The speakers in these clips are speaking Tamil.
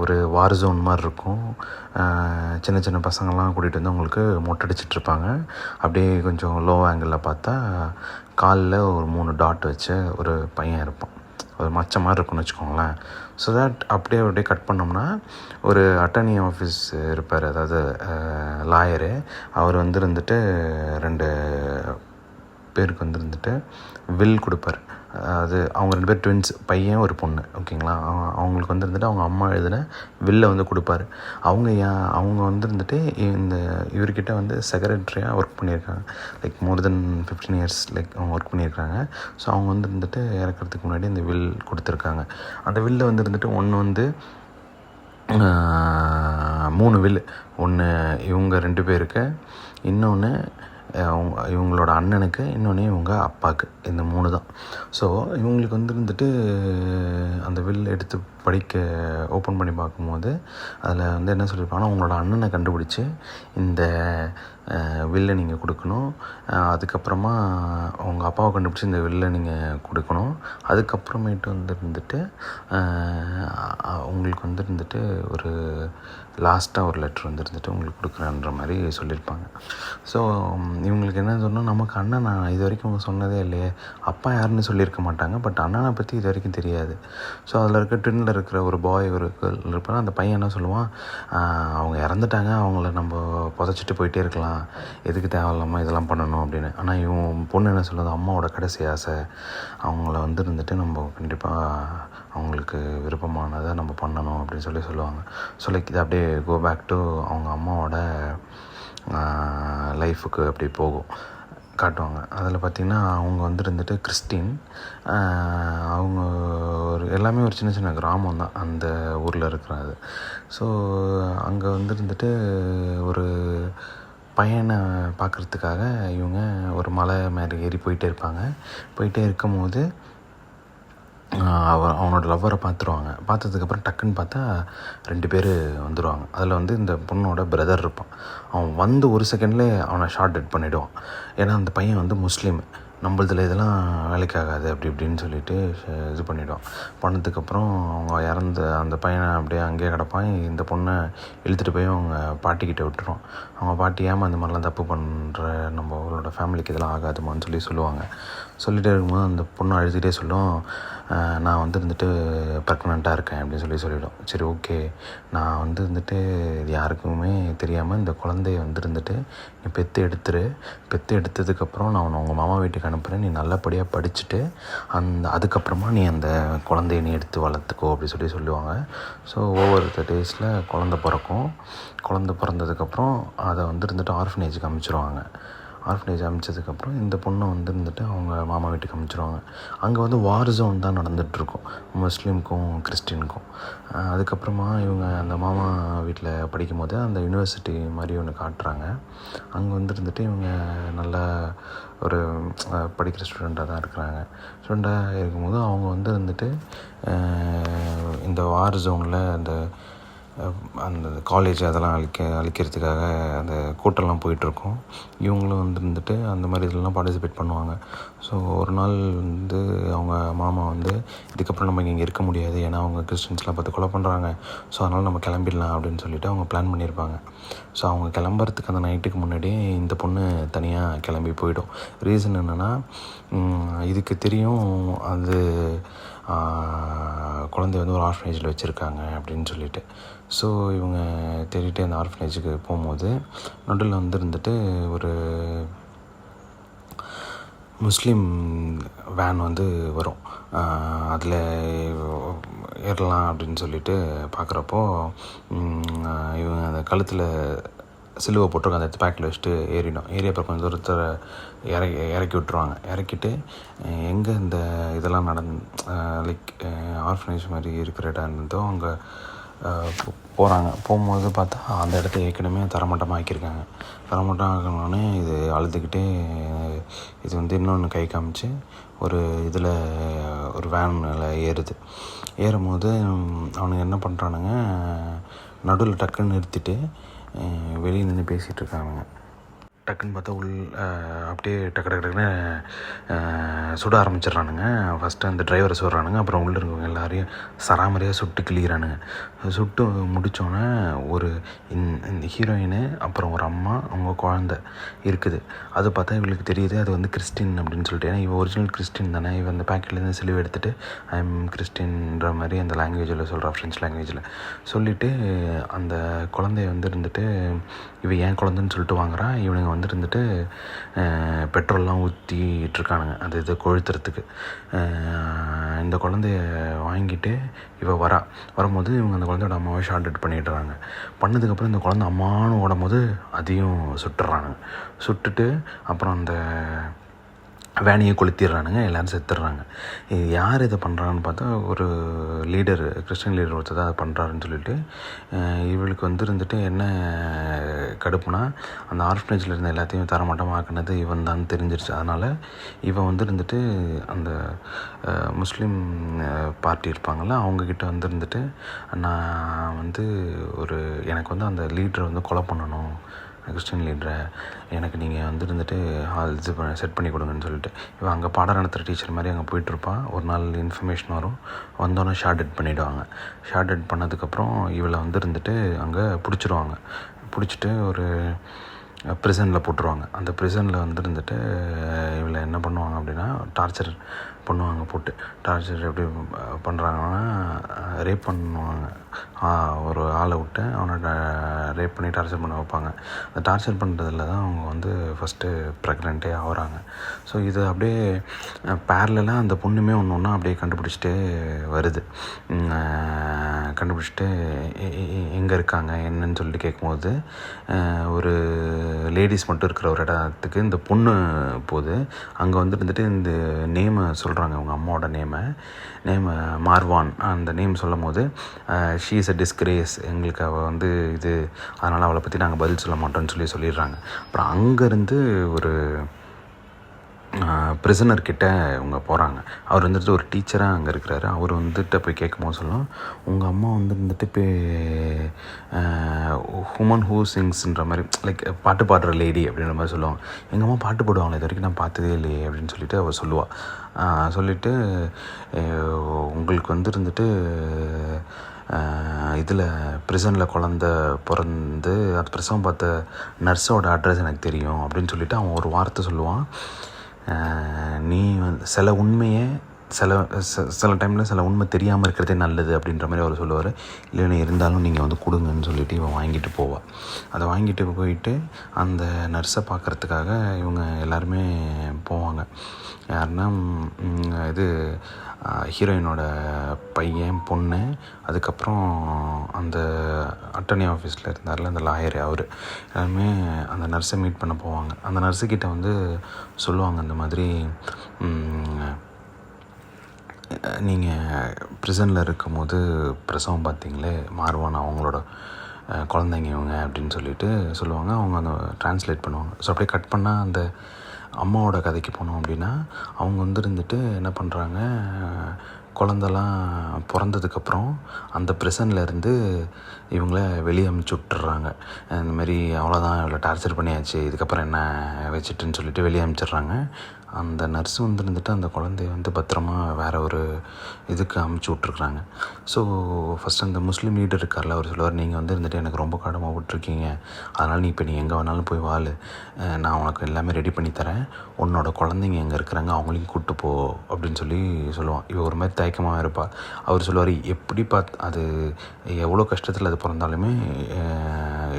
ஒரு வார் ஜோன் மாதிரி இருக்கும். சின்ன சின்ன பசங்கள்லாம் கூட்டிகிட்டு வந்து அவங்களுக்கு மொட்டை அடிச்சிட்ருப்பாங்க. அப்படியே கொஞ்சம் லோ ஆங்கிளில் பார்த்தா காலில் ஒரு 3 டாட் வச்ச ஒரு பையன் இருப்பான். ஒரு மச்ச மாதிரி இருக்குன்னு வச்சுக்கோங்களேன். ஸோ தட் அப்படியே கட் பண்ணோம்னா ஒரு அட்டர்னி ஆஃபீஸ் இருப்பார், அதாவது லாயரு. அவர் இருந்துட்டு 2 பேருக்கு இருந்துட்டு வில் கொடுப்பார். அது அவங்க 2 பேர் ட்வின்ஸ், பையன் ஒரு பொண்ணு, ஓகேங்களா. அவங்களுக்கு இருந்துட்டு அவங்க அம்மா எழுதின வில்லை கொடுப்பார். அவங்க இருந்துட்டு இந்த இவர்கிட்ட செக்ரட்டரியாக ஒர்க் பண்ணியிருக்காங்க. லைக் மோர் தென் 15 years அவங்க ஒர்க் பண்ணியிருக்காங்க. ஸோ அவங்க இருந்துட்டு இறக்கிறதுக்கு முன்னாடி இந்த வில் கொடுத்துருக்காங்க. அந்த வில்லை இருந்துட்டு ஒன்று 3 வில். ஒன்று இவங்க 2 பேருக்கு, இன்னொன்று இவங்களோட அண்ணனுக்கு, இன்னொன்று இவங்க அப்பாவுக்கு. இந்த 3 தான். ஸோ இவங்களுக்கு இருந்துட்டு அந்த வில் எடுத்து ஓப்பன் பண்ணி பார்க்கும்போது அதில் என்ன சொல்லியிருப்பாங்கன்னா, உங்களோட அண்ணனை கண்டுபிடிச்சி இந்த வில்லை நீங்கள் கொடுக்கணும். அதுக்கப்புறமா உங்கள் அப்பாவை கண்டுபிடிச்சி இந்த வில்லை நீங்கள் கொடுக்கணும். அதுக்கப்புறமேட்டு இருந்துட்டு உங்களுக்கு இருந்துட்டு ஒரு லாஸ்ட்டாக ஒரு லெட்ரு இருந்துட்டு உங்களுக்கு கொடுக்குறேன்ற மாதிரி சொல்லியிருப்பாங்க. ஸோ இவங்களுக்கு என்ன சொன்னால், நமக்கு அண்ணன் நான் இது வரைக்கும் அவங்க சொன்னதே இல்லையே, அப்பா யாருன்னு சொல்லியிருக்க மாட்டாங்க, பட் அண்ணனை பற்றி இது வரைக்கும் தெரியாது. ஸோ அதில் ட்வின்னில் இருக்கிற ஒரு பாய் ஒரு கேர்ள் இருப்பாங்க. அந்த பையன் என்ன சொல்லுவான், அவங்க இறந்துட்டாங்க, அவங்கள நம்ம புதைச்சிட்டு போயிட்டே இருக்கலாம், எதுக்கு தேவையில்லாமல் இதெல்லாம் பண்ணணும் அப்படின்னு. ஆனால் இவன் பொண்ணு என்ன சொல்லுது, அம்மாவோட கடைசி ஆசை, அவங்கள இருந்துட்டு நம்ம கண்டிப்பாக அவங்களுக்கு விருப்பமானதை நம்ம பண்ணணும் அப்படின்னு சொல்லுவாங்க. ஸோ லைக் இது அப்படியே கோ பேக் டு அவங்க அம்மாவோட லைஃபுக்கு அப்படி போகும் காட்டுவாங்க. அதில் பார்த்திங்கன்னா அவங்க இருந்துட்டு கிறிஸ்டின். அவங்க எல்லாமே ஒரு சின்ன சின்ன கிராமம் தான் அந்த ஊரில் இருக்கிறது. ஸோ அங்கே இருந்துட்டு ஒரு பையனை பார்க்குறதுக்காக இவங்க ஒரு மலை மேலே ஏறி போயிட்டே இருக்கும்போது அவனோட லவ்வரை பார்த்துருவாங்க. பார்த்ததுக்கப்புறம் டக்குன்னு பார்த்தா 2 பேர் வந்துடுவாங்க. அதில் இந்த பொண்ணோட பிரதர் இருப்பான். அவன் 1 செகண்ட்லேயே அவனை ஷார்ட் டெட் பண்ணிவிடுவான். ஏன்னா அந்த பையன் முஸ்லீம், நம்மளதில் இதெல்லாம் வேலைக்காகாது அப்படி இப்படின்னு சொல்லிட்டு இது பண்ணிவிடுவான். பண்ணதுக்கப்புறம் அவங்க இறந்த அந்த பையனை அப்படியே அங்கேயே கிடப்பான். இந்த பொண்ணை இழுத்துட்டு போய் அவங்க பாட்டிக்கிட்ட விட்டுருவான். அவங்க பாட்டி ஏமா இந்த மாதிரிலாம் தப்பு பண்ணுற, நம்மளோட ஃபேமிலிக்கு இதெல்லாம் ஆகாதுமான்னு சொல்லுவாங்க. சொல்லிகிட்டே இருக்கும்போது அந்த பொண்ணு அழுதுகிட்டே சொல்லும், நான் இருந்துட்டு ப்ரெக்னெண்ட்டாக இருக்கேன் அப்படின்னு சொல்லிவிடும். சரி ஓகே, நான் இருந்துட்டு யாருக்குமே தெரியாமல் இந்த குழந்தைய இருந்துட்டு நீ பெற்று எடுத்ததுக்கப்புறம் நான் உங்கள் மாமா வீட்டுக்கு அனுப்புகிறேன், நீ நல்லபடியாக படிச்சுட்டு அதுக்கப்புறமா நீ அந்த குழந்தைய நீ எடுத்து வளர்த்துக்கோ அப்படி சொல்லுவாங்க. ஸோ ஓவர் 30 days குழந்த பிறக்கும். குழந்த பிறந்ததுக்கப்புறம் அதை இருந்துட்டு ஆர்ஃபனேஜுக்கு அனுப்பிச்சிருவாங்க. ஆர்ஃபனேஜ் அனுப்பிச்சதுக்கப்புறம் இந்த பொண்ணை இருந்துட்டு அவங்க மாமா வீட்டுக்கு அனுப்பிச்சிருவாங்க. அங்கே வார் ஜோன் தான் நடந்துகிட்ருக்கும், முஸ்லீமுக்கும் கிறிஸ்டினுக்கும். அதுக்கப்புறமா இவங்க அந்த மாமா வீட்டில் படிக்கும்போது அந்த யூனிவர்சிட்டி மாதிரி ஒன்று காட்டுறாங்க. அங்கே இருந்துட்டு இவங்க நல்லா ஒரு படிக்கிற ஸ்டூடெண்ட்டாக தான் ஸ்டூடெண்ட்டாக இருக்கும்போது அவங்க இருந்துட்டு இந்த வார் ஜோனில் அந்த காலேஜ் அதெல்லாம் அழிக்கிறதுக்காக அந்த கூட்டம்லாம் போயிட்டுருக்கோம். இவங்களும் இருந்துட்டு அந்த மாதிரி இதெல்லாம் பார்ட்டிசிபேட் பண்ணுவாங்க. ஸோ ஒரு நாள் அவங்க மாமா இதுக்கப்புறம் நம்ம இங்கே இருக்க முடியாது, ஏன்னா அவங்க கிறிஸ்டின்ஸ்லாம் பார்த்து கொலை பண்ணுறாங்க, ஸோ அதனால் நம்ம கிளம்பிடலாம் அப்படின்னு சொல்லிட்டு அவங்க பிளான் பண்ணியிருப்பாங்க. ஸோ அவங்க கிளம்புறதுக்கு அந்த நைட்டுக்கு முன்னாடியே இந்த பொண்ணு தனியாக கிளம்பி போயிடும். ரீசன் என்னென்னா, இதுக்கு தெரியும் அது குழந்தைய ஒரு ஆர்ஃபனேஜில் வச்சுருக்காங்க அப்படின்னு சொல்லிட்டு. ஸோ இவங்க தேடிட்டு அந்த ஆர்ஃபனேஜுக்கு போகும்போது நடுவில் இருந்துட்டு ஒரு முஸ்லீம் வேன் வரும். அதில் ஏறலாம் அப்படின்னு சொல்லிட்டு பார்க்குறப்போ இவங்க அந்த கழுத்தில் சிலுவை போட்டிருக்க அந்த பேக்கில் வச்சுட்டு ஏறி அப்புறம் கொஞ்சம் தூரத்தை இறக்கி விட்டுருவாங்க. இறக்கிட்டு எங்கே இந்த இதெல்லாம் லைக் ஆர்ஃபனேஜ் மாதிரி இருக்கிற இடம் இருந்ததோ அங்கே போகும்போது பார்த்தா அந்த இடத்த ஏற்கனவே தரமட்டமாக ஆக்கியிருக்காங்க. தரமட்டம் ஆக்கணுன்னே இது அழுதுகிட்டே இது இன்னொன்று கை காமிச்சு ஒரு இதில் ஒரு வேனில் ஏறும்போது அவனுங்க என்ன பண்ணுறானுங்க, நடுவில் டக்குன்னு நிறுத்திட்டு வெளியே நின்று பேசிகிட்டு இருக்கானுங்க. டக்குன்னு பார்த்தா அப்படியே டக்குன்னு சுட ஆரம்பிச்சிட்றானுங்க. ஃபஸ்ட்டு அந்த டிரைவரை சுடுறானுங்க, அப்புறம் உள்ளே இருக்கவங்க எல்லாரையும் சராமரியாக சுட்டு கிளியிறானுங்க. சுட்டு முடித்தோடனே இந்த ஹீரோயின், அப்புறம் ஒரு அம்மா, அவங்க குழந்த இருக்குது. அது பார்த்தா இவளுக்கு தெரியுது அது வந்து கிறிஸ்டின் அப்படின்னு சொல்லிட்டு. ஏன்னா இவன் ஒரிஜினல் கிறிஸ்டின் தானே. இவன் அந்த பேக்கெட்லேருந்து சிலுவை எடுத்துகிட்டு ஐ எம் கிறிஸ்டின்ற மாதிரி அந்த லாங்குவேஜில் சொல்கிறா, ஃப்ரெஞ்ச் லாங்குவேஜில் சொல்லிவிட்டு அந்த குழந்தைய வந்து இருந்துட்டு இவன் ஏன் குழந்தைன்னு சொல்லிட்டு வாங்குறான். இவனுங்க வந்து இருந்துட்டு பெட்ரோல்லாம் ஊற்றிட்டுருக்கானுங்க அது இது கொளுத்துறதுக்கு. இந்த குழந்தைய வாங்கிட்டு இவன் வரும்போது இவங்க அந்த குழந்தையோட அம்மாவை ஷார்ட் அவுட் பண்ணிடுறாங்க. பண்ணதுக்கப்புறம் இந்த குழந்தை அம்மானு ஓடும்போது அதையும் சுட்டுறானுங்க. சுட்டுட்டு அப்புறம் அந்த வேனையை கொளுத்திடுறானுங்க, எல்லோரும் செத்துடுறாங்க. இது யார் இதை பண்ணுறான்னு பார்த்தா ஒரு லீடர், கிறிஸ்டின் லீடர் ஒருத்தர் தான் அதை பண்ணுறாருன்னு சொல்லிட்டு இவளுக்கு வந்து இருந்துட்டு என்ன கடுப்புனா அந்த ஆர்ஃபனேஜில் இருந்த எல்லாத்தையும் தரமாட்டமாக ஆக்குனது இவன் தான் தெரிஞ்சிருச்சு. அதனால் இவன் வந்து இருந்துட்டு அந்த முஸ்லீம் பார்ட்டி இருப்பாங்கள்ல, அவங்கக்கிட்ட வந்து இருந்துட்டு நான் வந்து எனக்கு வந்து அந்த லீடரை வந்து கொலை பண்ணணும், கிறிஸ்டின் லீடரை, எனக்கு நீங்கள் வந்து இருந்துட்டு இது செட் பண்ணி கொடுங்கன்னு சொல்லிட்டு இவன் அங்கே பாடம் நடத்துகிற டீச்சர் மாதிரி அங்கே போயிட்டுருப்பான். ஒரு நாள் இன்ஃபர்மேஷன் வரும், வந்தோன்னே ஷார்ட் அவுட் பண்ணிவிடுவாங்க. ஷார்ட் அவுட் பண்ணதுக்கப்புறம் இவளை வந்து இருந்துட்டு அங்கே பிடிச்சிருவாங்க. பிடிச்சிட்டு ஒரு ப்ரிசனில் போட்டுருவாங்க. அந்த ப்ரிசனில் வந்து இருந்துட்டு இவளை என்ன பண்ணுவாங்க அப்படின்னா டார்ச்சர் பண்ணுவாங்க. டார்ச்சர் எப்படி பண்ணுறாங்கன்னா ரேப் பண்ணுவாங்க. ஒரு ஆளை விட்டு அவனை ரேப் பண்ணி டார்ச்சர் பண்ண வைப்பாங்க. அந்த டார்ச்சர் பண்ணுறதுல தான் அவங்க வந்து ஃபஸ்ட்டு ப்ரெக்னெண்ட்டே ஆகுறாங்க. ஸோ இது அப்படியே பேரலாக அந்த பொண்ணுமே ஒன்று ஒன்றா அப்படியே கண்டுபிடிச்சிட்டே வருது. கண்டுபிடிச்சிட்டு எங்கே இருக்காங்க என்னன்னு சொல்லிட்டு கேட்கும்போது ஒரு லேடிஸ் மட்டும் இருக்கிற ஒரு இடத்துக்கு இந்த பொண்ணு போகுது. அங்கே வந்து இருந்துட்டு இந்த நேமை சொல்கிறாங்க, அவங்க அம்மாவோட நேமை மார்வான். அந்த நேம் சொல்லும் போது ஷீ இஸ் அ டிஸ்கிரேஸ், எங்களுக்கு அவள் வந்து இது, அதனால் அவளை பற்றி நாங்கள் பதில் சொல்ல மாட்டோம்னு சொல்லிடுறாங்க. அப்புறம் அங்கேருந்து ஒரு ப்ரிசனர்கிட்ட இவங்க போகிறாங்க. அவர் வந்துட்டு ஒரு டீச்சராக அங்கே இருக்கிறாரு. அவர் வந்துட்டு போய் கேட்கும்போது சொல்லும், உங்கள் அம்மா வந்து வந்துட்டு போய் ஹுமன் ஹூ சிங்ஸ்ன்ற மாதிரி லைக் பாட்டு பாடுற லேடி அப்படின்ற மாதிரி சொல்லுவாங்க. எங்கள் அம்மா பாட்டு பாடுவாங்களே, இது வரைக்கும் நான் பார்த்ததே இல்லையே அப்படின்னு சொல்லிட்டு அவர் சொல்லுவாள். சொல்லிவிட்டு உங்களுக்கு வந்து இருந்துட்டு இதில் ப்ரிசனில் குழந்த பிறந்து அது பிரசவம் பார்த்த நர்ஸோட அட்ரஸ் எனக்கு தெரியும் அப்படின்னு சொல்லிவிட்டு அவன் ஒரு வார்த்தை சொல்லுவான். நீ வந்து சில உண்மையை சில டைமில் சில உண்மை தெரியாமல் இருக்கிறதே நல்லது அப்படின்ற மாதிரி அவர் சொல்லுவார். இல்லைன்னு இருந்தாலும் நீங்கள் வந்து கொடுங்கன்னு சொல்லிவிட்டு இவன் வாங்கிட்டு போவாள். அதை வாங்கிட்டு போயிட்டு அந்த நர்ஸை பார்க்குறதுக்காக இவங்க எல்லாருமே போவாங்க. யாருன்னா இது ஹீரோயினோட பையன், பொண்ணு, அதுக்கப்புறம் அந்த அட்டர்னி ஆஃபீஸில் இருந்தார்ல அந்த லாயர், அவர் எல்லாருமே அந்த நர்ஸை மீட் பண்ண போவாங்க. அந்த நர்ஸுக்கிட்ட வந்து சொல்லுவாங்க, இந்த மாதிரி நீங்கள் ப்ரிசனில் இருக்கும் போது பிரசவம் பார்த்தீங்களே மார்வான், அவங்களோட குழந்தைங்க இவங்க அப்படின்னு சொல்லிட்டு சொல்லுவாங்க. அவங்க அந்த ட்ரான்ஸ்லேட் பண்ணுவாங்க. ஸோ அப்படியே கட் பண்ணால் அந்த அம்மாவோட கதைக்கு போனோம் அப்படின்னா அவங்க வந்து இருந்துட்டு என்ன பண்ணுறாங்க, குழந்தெல்லாம் பிறந்ததுக்கப்புறம் அந்த ப்ரிசன்லேருந்து இவங்கள வெளியே அமுச்சு விட்டுறாங்க. இந்தமாரி அவ்வளோதான், இவ்வளோ டார்ச்சர் பண்ணியாச்சு, இதுக்கப்புறம் என்ன வச்சுட்டுன்னு சொல்லிட்டு வெளியே அமுச்சிடுறாங்க. அந்த நர்ஸு வந்து இருந்துட்டு அந்த குழந்தைய வந்து பத்திரமா வேறு ஒரு இதுக்கு அமுச்சு விட்ருக்குறாங்க. ஸோ ஃபஸ்ட்டு அந்த முஸ்லீம் லீடர் இருக்கார்ல, அவர் சொல்லுவார், நீங்கள் வந்து இருந்துட்டு எனக்கு ரொம்ப கடமை விட்ருக்கீங்க, அதனால் நீ இப்போ எங்கே வேணாலும் போய் வாழு, நான் உனக்கு எல்லாமே ரெடி பண்ணி தரேன், உன்னோட குழந்தைங்க எங்கே இருக்கிறாங்க அவங்களையும் கூப்பிட்டு போ அப்படின்னு சொல்லுவான். இவ ஒரு மாதிரி தயக்கமாக இருப்பாள். அவர் சொல்லுவார், எப்படி அது எவ்வளோ கஷ்டத்தில் அது பிறந்தாலுமே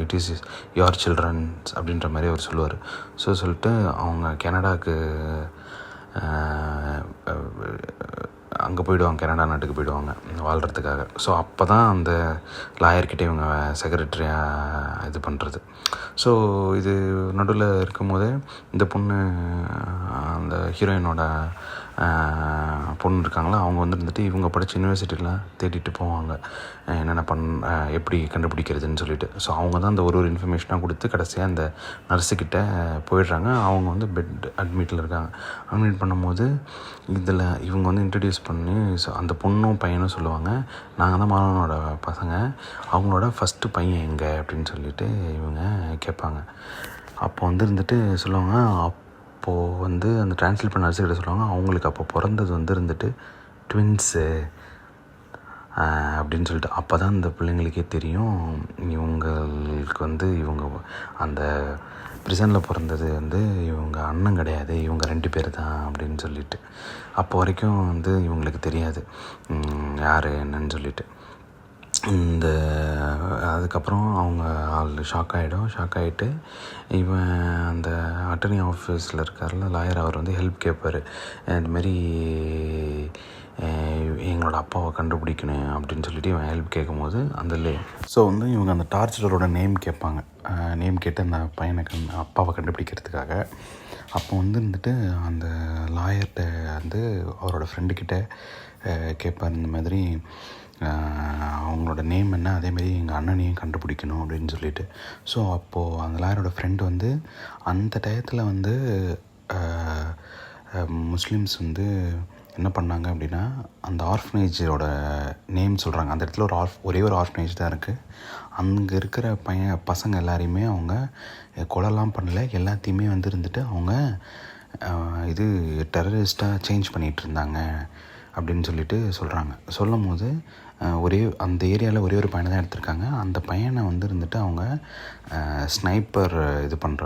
இட் இஸ் யுவர் சில்ட்ரன்ஸ் அப்படின்ற மாதிரி அவர் சொல்லுவார். ஸோ சொல்லிட்டு அவங்க கனடாவுக்கு அங்கே போயிடுவாங்க, கனடா நாட்டுக்கு போயிடுவாங்க வாழ்கிறதுக்காக. ஸோ அப்போ தான் அந்த லாயர்கிட்ட இவங்க செக்ரட்டரியாக இது பண்ணுறது. ஸோ இது நடுவில் இருக்கும் போதே இந்த பொண்ணு, அந்த ஹீரோயினோட பொண்ணு இருக்காங்களா, அவங்க வந்து இருந்துட்டு இவங்க படித்த யூனிவர்சிட்டியில் தேடிட்டு போவாங்க, என்னென்ன எப்படி கண்டுபிடிக்கிறதுன்னு சொல்லிட்டு. ஸோ அவங்க தான் அந்த ஒரு இன்ஃபர்மேஷனாக கொடுத்து கடைசியாக அந்த நர்ஸுக்கிட்ட போயிடுறாங்க. அவங்க வந்து பெட் அட்மிட்டில் இருக்காங்க. அட்மிட் பண்ணும்போது இதில் இவங்க வந்து இன்ட்ரடியூஸ் பண்ணி அந்த பொண்ணும் பையனும் சொல்லுவாங்க, நாங்கள் தான் மாணவனோட பசங்க, அவங்களோட ஃபஸ்ட்டு பையன் எங்கே அப்படின்னு சொல்லிட்டு இவங்க கேட்பாங்க. அப்போ வந்து இருந்துட்டு சொல்லுவாங்க, அப்போது வந்து அந்த ட்ரான்ஸ்லேட் பண்ண நர்ஸுக்கிட்ட சொல்லுவாங்க, அவங்களுக்கு அப்போ பிறந்தது வந்து இருந்துட்டு ட்வின்ஸு அப்படின்னு சொல்லிட்டு. அப்போ தான் அந்த பிள்ளைங்களுக்கே தெரியும், இவங்களுக்கு வந்து இவங்க அந்த ப்ரிசனில் பிறந்தது வந்து இவங்க அண்ணன் கிடையாது, இவங்க 2 பேர் தான் அப்படின்னு சொல்லிட்டு. அப்போ வரைக்கும் வந்து இவங்களுக்கு தெரியாது யார் என்னன்னு சொல்லிட்டு. அதுக்கப்புறம் அவங்க ஷாக் ஆகிட்டு இவன் அந்த அட்டர்னி ஆஃபீஸில் இருக்கார்ல லாயர், அவர் வந்து ஹெல்ப் கேட்பார். இதுமாரி எங்களோட அப்பாவை கண்டுபிடிக்கணும் அப்படின்னு சொல்லிட்டு இவன் ஹெல்ப் கேட்கும்போது ஸோ வந்து இவங்க அந்த டார்ச்சரோட நேம் கேட்பாங்க. நேம் கேட்டு அந்த பையனை அப்பாவை கண்டுபிடிக்கிறதுக்காக. அப்போ வந்து இருந்துட்டு அந்த லாயர்கிட்ட வந்து அவரோட ஃப்ரெண்டுக்கிட்ட கேட்பார், இந்த மாதிரி அவங்களோட நேம் என்ன, அதேமாரி எங்கள் அண்ணனையும் கண்டுபிடிக்கணும் அப்படின்னு சொல்லிட்டு. ஸோ அப்போது அந்த லாயரோட ஃப்ரெண்டு வந்து அந்த டயத்தில் வந்து முஸ்லீம்ஸ் வந்து என்ன பண்ணாங்க அப்படின்னா, அந்த ஆர்ஃபனேஜோட நேம் சொல்கிறாங்க. அந்த இடத்துல ஒரே ஒரு ஆர்ஃபனேஜ் தான் இருக்குது. அங்கே இருக்கிற பசங்க எல்லாரையுமே அவங்க கொலைலாம் பண்ணல, எல்லாத்தையுமே வந்து இருந்துட்டு அவங்க இது டெரரிஸ்ட்டாக சேஞ்ச் பண்ணிகிட்டு இருந்தாங்க அப்படின்னு சொல்லிட்டு சொல்கிறாங்க. சொல்லும் போது அந்த ஏரியாவில் ஒரே ஒரு பையனை தான் எடுத்திருக்காங்க. அந்த பையனை வந்து இருந்துட்டு அவங்க ஸ்னைப்பர் இது பண்ணுற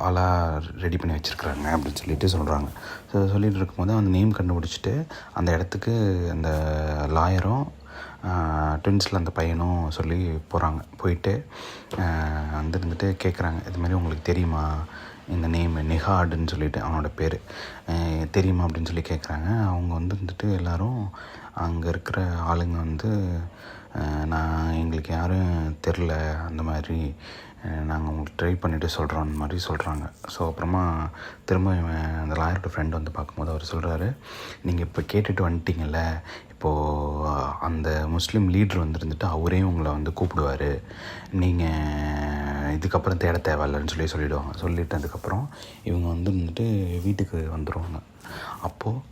ஆளாக ரெடி பண்ணி வச்சுருக்குறாங்க அப்படின்னு சொல்லிட்டு சொல்கிறாங்க. ஸோ சொல்லிகிட்டு இருக்கும்போது அந்த நேம் கண்டுபிடிச்சிட்டு அந்த இடத்துக்கு அந்த லாயரும் ட்வின்ஸில் அந்த பையனும் சொல்லி போயிட்டு வந்து இருந்துட்டு கேட்குறாங்க, இதுமாரி உங்களுக்கு தெரியுமா இந்த நேம் நிஹாடுன்னு சொல்லிட்டு அவனோட பேர் தெரியுமா அப்படின்னு சொல்லி கேட்குறாங்க. அவங்க வந்து இருந்துட்டு எல்லோரும் அங்கே இருக்கிற ஆளுங்க வந்து எங்களுக்கு யாரும் தெரில, அந்த மாதிரி நாங்கள் உங்களுக்கு ட்ரை பண்ணிவிட்டு சொல்கிறோம் அந்த மாதிரி சொல்கிறாங்க. ஸோ அப்புறமா திரும்ப அந்த லாயரோட ஃப்ரெண்டு வந்து பார்க்கும்போது அவர் சொல்கிறாரு, நீங்கள் இப்போ கேட்டுட்டு வந்துட்டீங்கல்ல, இப்போது அந்த முஸ்லீம் லீடர் வந்துருந்துட்டு அவரே உங்களை வந்து கூப்பிடுவார், நீங்கள் இதுக்கப்புறம் தேட தேவையில்லைன்னு சொல்லிவிடுவாங்க. சொல்லிவிட்டு அதுக்கப்புறம் இவங்க வந்து வந்துட்டு வீட்டுக்கு வந்துடுவாங்க. அப்போது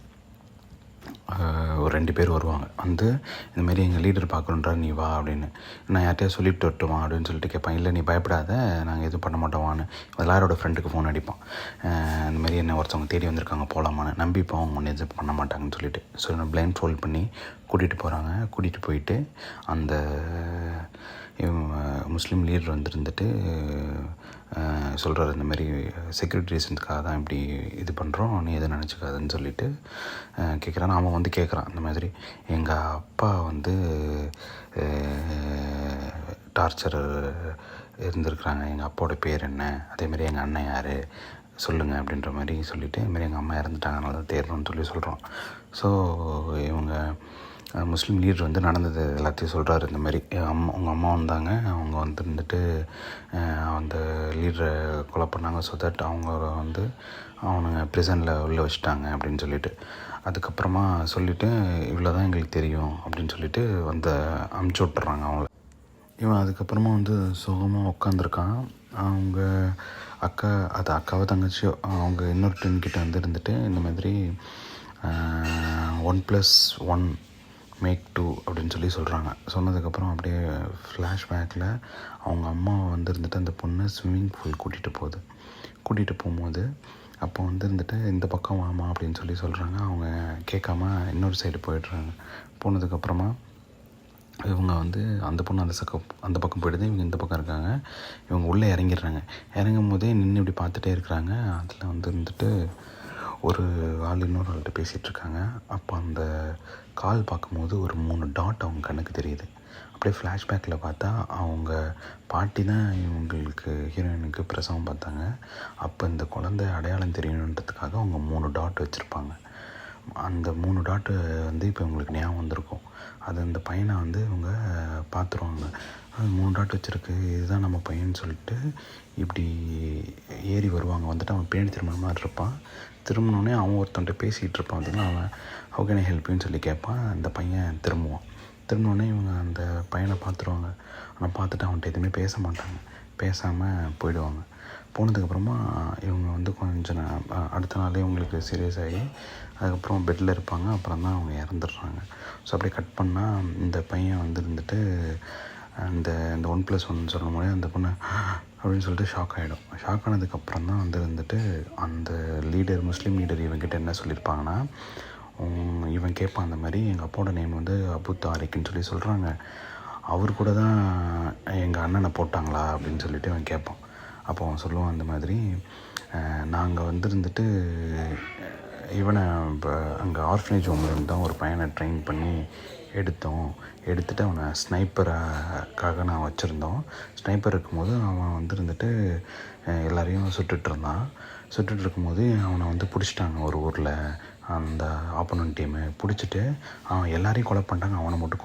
ஒரு 2 பேர் வருவாங்க, வந்து இந்தமாரி எங்கள் லீடர் பார்க்கணுன்றார், நீ வா அப்படின்னு. நான் யார்கிட்டயா சொல்லிட்டு வரட்டுமா அப்படின்னு சொல்லிட்டு கேட்பேன். இல்லை நீ பயப்படாத, நாங்கள் எதுவும் பண்ண மாட்டோமான்னு எல்லாரோட ஃப்ரெண்டுக்கு ஃபோன் அடிப்பான். இந்தமாரி என்ன ஒருத்தவங்க தேடி வந்திருக்காங்க போகலாமான்னு. நம்பிப்போம் அவங்க ஒன்று எதுவும் பண்ண மாட்டாங்கன்னு சொல்லிட்டு. ஸோ நான் பிளைண்ட் ஃபோல்ட் பண்ணி கூட்டிகிட்டு போயிட்டு அந்த முஸ்லீம் லீடர் வந்துருந்துட்டு சொல்கிறார், இந்தமாரி செக்யூரிட்டி ரீசன்ஸுக்காக தான் இப்படி இது பண்ணுறோம், நீ எதுவும் நினச்சிக்காதுன்னு சொல்லிட்டு கேட்குறான். அவன் வந்து கேட்குறான், இந்த மாதிரி எங்கள் அப்பா வந்து டார்ச்சர் இருந்திருக்கிறாங்க, எங்கள் அப்பாவோட பேர் என்ன, அதேமாரி எங்கள் அண்ணன் யார் சொல்லுங்கள் அப்படின்ற மாதிரி சொல்லிவிட்டு, இதுமாரி எங்கள் அம்மா இறந்துட்டாங்க, அதனால தான் தேடணும்னு சொல்கிறோம். ஸோ இவங்க முஸ்லீம் லீடர் வந்து நடந்தது எல்லாத்தையும் சொல்கிறாரு. இந்த மாதிரி உங்கள் அம்மா வந்தாங்க, அவங்க வந்து இருந்துட்டு அந்த லீடரை கொலை பண்ணாங்க, ஸோ தட் அவங்க வந்து அவனுங்க ப்ரிசனில் உள்ளே வச்சுட்டாங்க அப்படின்னு சொல்லிட்டு. அதுக்கப்புறமா சொல்லிவிட்டு இவ்வளோ தான் எங்களுக்கு தெரியும் அப்படின்னு சொல்லிட்டு அமுச்சு விட்டுறாங்க அவங்கள. இவன் அதுக்கப்புறமா வந்து சுகமாக உட்காந்துருக்கான். அவங்க அக்காவோ தங்கச்சியோ அவங்க இன்னொரு ட்வின்கிட்ட வந்து இருந்துட்டு இந்த மாதிரி 1+1 மேக் 2 அப்படின்னு சொல்கிறாங்க. சொன்னதுக்கப்புறம் அப்படியே ஃப்ளாஷ்பேக்கில் அவங்க அம்மா வந்து இருந்துட்டு அந்த பொண்ணை ஸ்விம்மிங் பூல் கூட்டிகிட்டு போகும்போது அப்போ வந்து இருந்துட்டு இந்த பக்கம் வாமா அப்படின்னு சொல்கிறாங்க. அவங்க கேட்காம இன்னொரு சைடு போயிடுறாங்க. போனதுக்கப்புறமா இவங்க வந்து அந்த பொண்ணு அந்த பக்கம் போயிடுது, இவங்க இந்த பக்கம் இருக்காங்க. இவங்க உள்ளே இறங்கிடுறாங்க. இறங்கும் போதே நின்று இப்படி பார்த்துட்டே இருக்கிறாங்க. அதில் வந்து இருந்துட்டு ஒரு ஆள் இன்னொரு ஆள்கிட்ட பேசிகிட்ருக்காங்க. அப்போ அந்த கால் பார்க்கும்போது ஒரு 3 டாட் அவங்க கண்ணுக்கு தெரியுது. அப்படியே ஃப்ளாஷ்பேக்கில் பார்த்தா அவங்க பாட்டி தான் இவங்களுக்கு ஹீரோயினுக்கு பிரசவம் பார்த்தாங்க. அப்போ இந்த குழந்தை அடையாளம் தெரியணுன்றதுக்காக அவங்க 3 டாட் வச்சுருப்பாங்க. அந்த 3 டாட்டு வந்து இப்போ இவங்களுக்கு ஞாபகம் வந்திருக்கும். அது அந்த பையனை வந்து இவங்க பார்த்துருவாங்க. அது 3 டாட் வச்சுருக்கு, இதுதான் நம்ம பையன்னு சொல்லிட்டு இப்படி ஏறி வருவாங்க. வந்துட்டு அவன் பேணி திருமண மாதிரி இருப்பான். திரும்பினோடனே அவன் ஒருத்தன்ட்ட பேசிகிட்டு இருப்பான். அதுனா அவன் ஹவ் கேன் ஐ ஹெல்ப்யூன்னு சொல்லி கேட்பான். அந்த பையன் திரும்பினோடனே இவங்க அந்த பையனை பார்த்துருவாங்க. ஆனால் பார்த்துட்டு அவன்கிட்ட எதுவுமே பேச மாட்டாங்க, பேசாமல் போயிடுவாங்க. போனதுக்கப்புறமா இவங்க வந்து கொஞ்சம் அடுத்த நாளே இவங்களுக்கு சீரியஸ் ஆகி அதுக்கப்புறம் பெட்டில் இருப்பாங்க. அப்புறம் தான் அவங்க இறந்துடுறாங்க. ஸோ அப்படியே கட் பண்ணால் இந்த பையன் வந்து இருந்துட்டு இந்த 1+1 சொல்லும் போது அந்த பொண்ணு அப்படின்னு சொல்லிட்டு ஷாக் ஆகிடும். ஷாக் ஆனதுக்கப்புறம் தான் வந்துட்டு அந்த லீடர், முஸ்லீம் லீடர் இவங்ககிட்ட என்ன சொல்லியிருப்பாங்கன்னா, இவன் கேட்பான் அந்த மாதிரி, எங்கள் அப்பாவோட நேம் வந்து அபு தாரிக்குன்னு சொல்லி சொல்கிறாங்க, அவர் கூட தான் எங்கள் அண்ணனை போட்டாங்களா அப்படின்னு சொல்லிட்டு இவன் கேட்பான். அப்போ அவன் சொல்லுவான் அந்த மாதிரி, நாங்கள் வந்துட்டு இவனை இப்போ அங்கே ஆர்ஃபனேஜ் ஹோம்லேருந்து தான் ஒரு பையனை ட்ரெயின் பண்ணி எடுத்துகிட்டு அவனை ஸ்னைப்பருக்காக நான் வச்சுருந்தோம். ஸ்னைப்பர் இருக்கும்போது அவன் வந்துட்டு எல்லாரையும் சுட்டுட்டு இருக்கும்போது அவனை வந்து பிடிச்சிட்டாங்க ஒரு ஊரில், அந்த ஆப்போனன்ட் டீமு பிடிச்சிட்டு அவன் எல்லாரையும் கொலை பண்ணிட்டாங்க, அவனை மட்டும்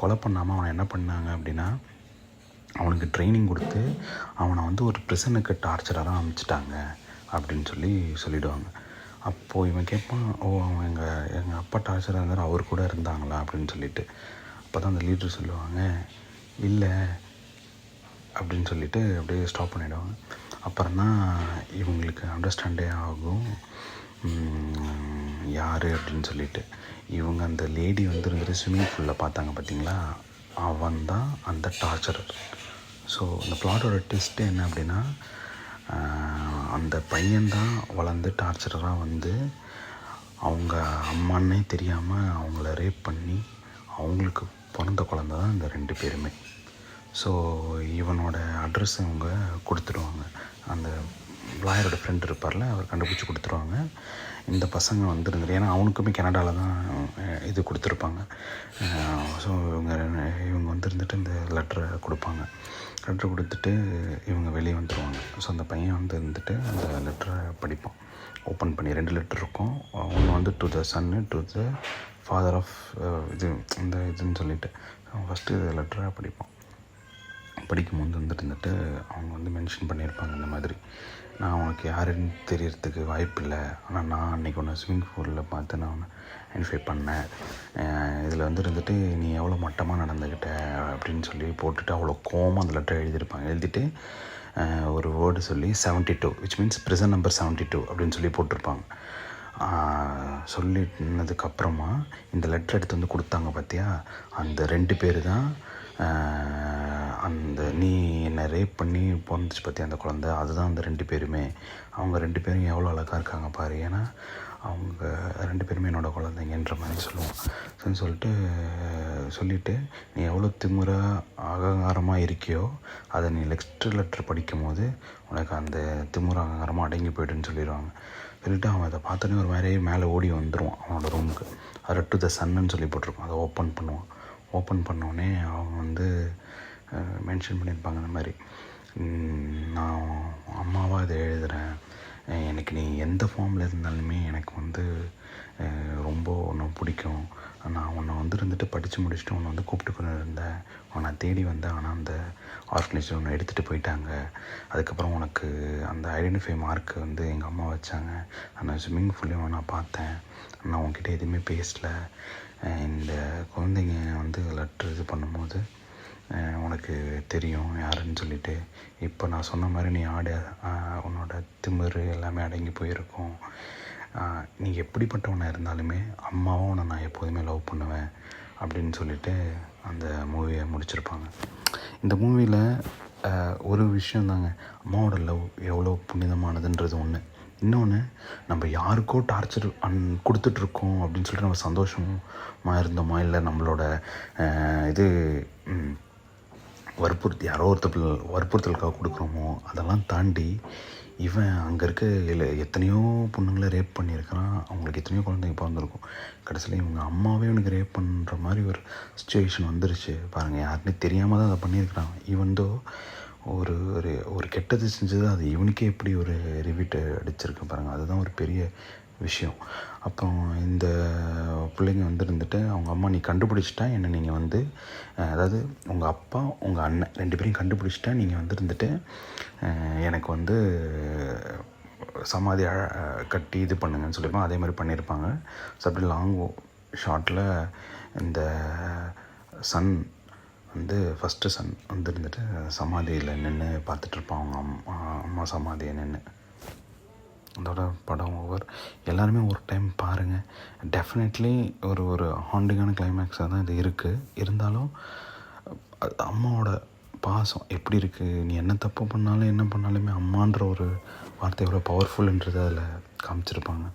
கொலை பண்ணாமல் அவனை என்ன பண்ணாங்க அப்படின்னா, அவனுக்கு ட்ரைனிங் கொடுத்து அவனை வந்து ஒரு ப்ரிசனுக்கு டார்ச்சராக அனுப்பிச்சிட்டாங்க அப்படின்னு சொல்லிவிடுவாங்க. அப்போது இவன் கேட்பான், அவன் எங்கள் அப்பா டார்ச்சராக இருந்தார், அவர் கூட இருந்தாங்களா அப்படின்னு சொல்லிட்டு. அப்போ தான் அந்த லீடர் சொல்லுவாங்க, இல்லை அப்படின்னு சொல்லிட்டு அப்படியே ஸ்டாப் பண்ணிவிடுவாங்க. அப்புறம் தான் இவங்களுக்கு அண்டர்ஸ்டாண்டே ஆகும் யார் அப்படின்னு சொல்லிட்டு. இவங்க அந்த லேடி வந்துட்டு ஸ்விம்மிங் பூலில் பார்த்தாங்க பார்த்தீங்களா, அவன் தான் அந்த டார்ச்சரர். ஸோ இந்த பிளாட்டோட ட்விஸ்ட்டு என்ன அப்படின்னா, அந்த பையன்தான் வளர்ந்து டார்ச்சராக வந்து அவங்க அம்மானே தெரியாமல் அவங்கள ரேப் பண்ணி அவங்களுக்கு பிறந்த குழந்த தான் இந்த 2 பேருமே. ஸோ இவனோட அட்ரஸ் அவங்க கொடுத்துடுவாங்க. அந்த லாயரோட ஃப்ரெண்ட் இருப்பார்ல, அவர் கண்டுபிடிச்சி கொடுத்துருவாங்க. இந்த பசங்க வந்துருந்துட்டு, ஏன்னா அவனுக்குமே கனடாவில் தான் இது கொடுத்துருப்பாங்க. ஸோ இவங்க வந்துருந்துட்டு இந்த லெட்டரை கொடுத்துட்டு இவங்க வெளியே வந்துடுவாங்க. ஸோ அந்த பையன் வந்துட்டு அந்த லெட்டரை படிப்பான், ஓப்பன் பண்ணி. 2 லெட்டர் இருக்கும். ஒன்று வந்து டு த சன்னு, டு த ஃபாதர் ஆஃப் இதுன்னு சொல்லிட்டு ஃபஸ்ட்டு லெட்டரை படிக்கும்போது வந்துட்டு அவங்க வந்து மென்ஷன் பண்ணியிருப்பாங்க இந்த மாதிரி, நான் உனக்கு யாருன்னு தெரியறதுக்கு வாய்ப்பு இல்லை, ஆனால் நான் அன்றைக்கி ஒன்று ஸ்விம்மிங் பூலில் பார்த்து நான் ஒன்று ஐடென்டிஃபை பண்ணேன், இதில் வந்துட்டு நீ எவ்வளோ மட்டமாக நடந்துக்கிட்ட அப்படின்னு சொல்லி போட்டுட்டு அவ்வளோ கோவமாக அந்த லெட்டர் எழுதிட்டு ஒரு வேர்டு சொல்லி 72 விச் மீன்ஸ் ப்ரிசன் நம்பர் 72 அப்படின்னு சொல்லி போட்டிருப்பாங்க. சொல்லினதுக்கப்புறமா இந்த லெட்டர் எடுத்து வந்து கொடுத்தாங்க பார்த்தியா, அந்த 2 பேர் தான் அந்த நீ என்னை ரேப் பண்ணி பிறந்துச்சு பார்த்தியா அந்த குழந்த, அதுதான் அந்த 2 பேருமே. அவங்க 2 பேரும் எவ்வளோ அழகாக இருக்காங்க பாரு, ஏன்னா அவங்க 2 பேருமே என்னோடய குழந்தைங்கன்ற மாதிரி சொல்லுவோம். சொல்லிவிட்டு நீ எவ்வளோ திமிராக அகங்காரமாக இருக்கியோ அதை நீ நெக்ஸ்ட் லெட்டர் படிக்கும் போது உனக்கு அந்த திமிர அகங்காரமாக அடங்கி போய்ட்டுன்னு சொல்லிடுவாங்க. சொல்லிவிட்டு அவன் அதை பார்த்தோன்னே ஒரு மாதிரியே மேலே ஓடி வந்துடுவான் அவனோட ரூமுக்கு. அதை டு த சன்னுன்னு சொல்லி போட்டிருப்பான். அதை ஓப்பன் பண்ணோடனே அவங்க வந்து மென்ஷன் பண்ணியிருப்பாங்க இந்த மாதிரி, நான் அம்மாவாக இதை எழுதுகிறேன், எனக்கு நீ எந்த ஃபார்மில் இருந்தாலுமே எனக்கு வந்து ரொம்ப உன்னை பிடிக்கும், நான் உன்னை வந்துட்டு படித்து முடிச்சுட்டு உன்னை வந்து கூப்பிட்டு கொண்டு இருந்தேன், உன்னை தேடி வந்தேன், ஆனால் அந்த ஆர்ஃபனேஜ் உன்னை எடுத்துகிட்டு போயிட்டாங்க, அதுக்கப்புறம் உனக்கு அந்த ஐடென்டிஃபை மார்க்கு வந்து எங்கள் அம்மா வச்சாங்க, அந்த ஸ்விம்மிங் பூல்லையும் நான் பார்த்தேன், நான் உன்கிட்ட எதுவுமே பேசலை, இந்த குழந்தைங்க வந்து லெட்ரு இது பண்ணும்போது உனக்கு தெரியும் யாருன்னு சொல்லிட்டு, இப்போ நான் சொன்ன மாதிரி நீ உன்னோட திமிரு எல்லாமே அடங்கி போயிருக்கும், நீ எப்படிப்பட்டவனை இருந்தாலுமே அம்மாவும் உன்னை நான் எப்போதுமே லவ் பண்ணுவேன் அப்படின்னு சொல்லிட்டு அந்த மூவியை முடிச்சிருப்பாங்க. இந்த மூவியில் ஒரு விஷயம் தாங்க, அம்மாவோட லவ் எவ்வளோ புனிதமானதுன்றது ஒன்று. இன்னொன்று, நம்ம யாருக்கோ டார்ச்சர் கொடுத்துட்ருக்கோம் அப்படின்னு சொல்லிட்டு நம்ம சந்தோஷமாக இருந்தோமா, இல்லை நம்மளோட இது வற்புறுத்தலுக்காக கொடுக்குறோமோ, அதெல்லாம் தாண்டி இவன் அங்கே இருக்க எத்தனையோ பொண்ணுங்களை ரேப் பண்ணியிருக்கிறான், அவங்களுக்கு எத்தனையோ குழந்தைங்க பிறந்திருக்கும், கடைசியில் இவங்க அம்மாவே இவனுக்கு ரேப் பண்ணுற மாதிரி ஒரு சுச்சுவேஷன் வந்துருச்சு பாருங்கள். யாருன்னே தெரியாமல் தான் அதை பண்ணியிருக்கிறான். ஈவன் தோ ஒரு ஒரு கெட்டது செஞ்சது அது இவனுக்கே எப்படி ஒரு ரிவீட்டை அடிச்சிருக்கு பாருங்கள், அதுதான் ஒரு பெரிய விஷயம். அப்புறம் இந்த பிள்ளைங்க வந்துட்டு அவங்க அம்மா, நீ கண்டுபிடிச்சிட்டா என்ன, நீங்கள் வந்து அதாவது உங்கள் அப்பா உங்கள் அண்ணன் 2 பேரையும் கண்டுபிடிச்சிட்டா நீங்கள் வந்துட்டு எனக்கு வந்து சமாதி கட்டி இது பண்ணுங்கன்னு சொல்லியிருப்பாங்க. அதே மாதிரி பண்ணியிருப்பாங்க. ஸோ அப்படி லாங் ஷார்ட்டில் இந்த சன் வந்து ஃபஸ்ட்டு சன் வந்துட்டு சமாதியில் நின்று பார்த்துட்ருப்பான், அவங்க அம்மா சமாதியை நின்று. அதோட படம் ஓவர். எல்லாருமே ஒரு டைம் பாருங்கள். டெஃபினெட்லி ஒரு ஹாண்டிங்கான கிளைமேக்ஸாக தான் இது இருக்குது. இருந்தாலும் அம்மாவோட பாசம் எப்படி இருக்குது, நீ என்ன தப்பு பண்ணாலும் என்ன பண்ணாலுமே அம்மான்ற ஒரு வார்த்தை எவ்வளோ பவர்ஃபுல்ன்றது அதில் காமிச்சிருப்பாங்க.